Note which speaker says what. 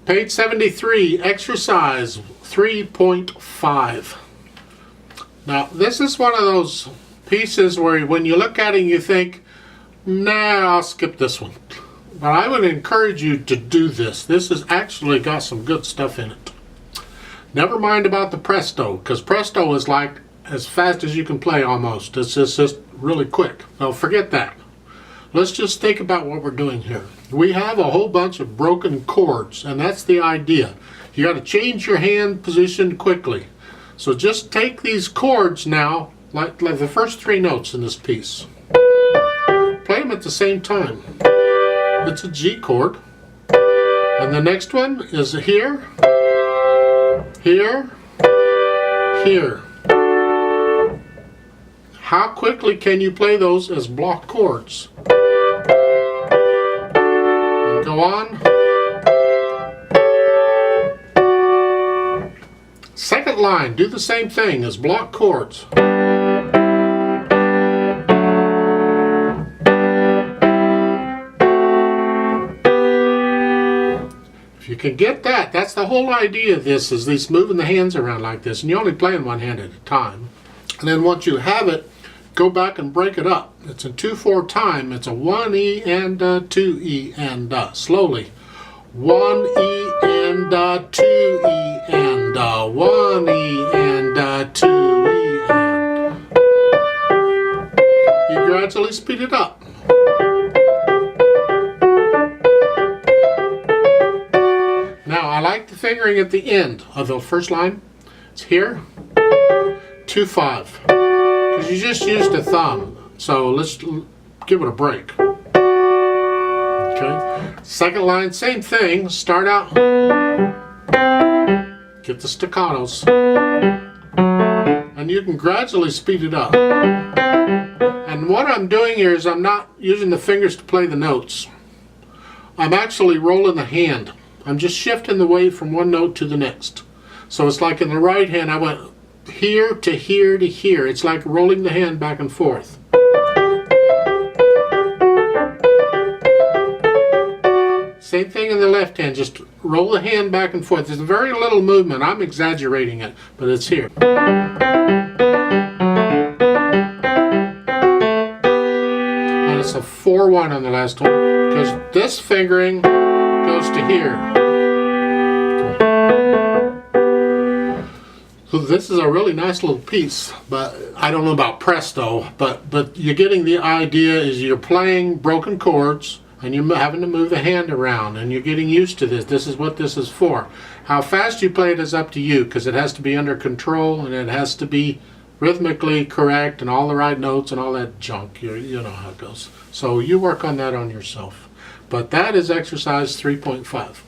Speaker 1: Page 73, exercise 3.5. Now, this is one of those pieces where when you look at it you think, nah, I'll skip this one. But I would encourage you to do this. This has actually got some good stuff in it. Never mind about the presto, because presto is like as fast as you can play almost. It's just really quick. So forget that. Let's just think about what we're doing here. We have a whole bunch of broken chords, and that's the idea. You got to change your hand position quickly. So just take these chords now, like the first three notes in this piece. Play them at the same time. It's a G chord. And the next one is here, here, here. How quickly can you play those as block chords? And go on. Second line, do the same thing as block chords. If you can get that, that's the whole idea of this, is these moving the hands around like this, and you're only playing one hand at a time. And then once you have it, go back and break it up. It's in 2/4 time. It's a 1E and 2E and slowly. 1E and 2E and 1E and 2E and. You gradually speed it up. Now I like the fingering at the end of the first line. It's here, 2/5. Because you just used a thumb, so let's give it a break. Okay. Second line, same thing. Start out, get the staccatos, and you can gradually speed it up. And what I'm doing here is I'm not using the fingers to play the notes. I'm actually rolling the hand. I'm just shifting the weight from one note to the next. So it's like in the right hand I went here to here to here. It's like rolling the hand back and forth. Same thing in the left hand, just roll the hand back and forth. There's very little movement. I'm exaggerating it, but it's here. And it's a 4/1 on the last one, because this fingering goes to here. So this is a really nice little piece, but I don't know about presto, but you're getting the idea. Is you're playing broken chords and you're having to move the hand around, and you're getting used to this. This is what this is for. How fast you play it is up to you, because it has to be under control and it has to be rhythmically correct and all the right notes and all that junk. You know how it goes. So you work on that on yourself. But that is exercise 3.5.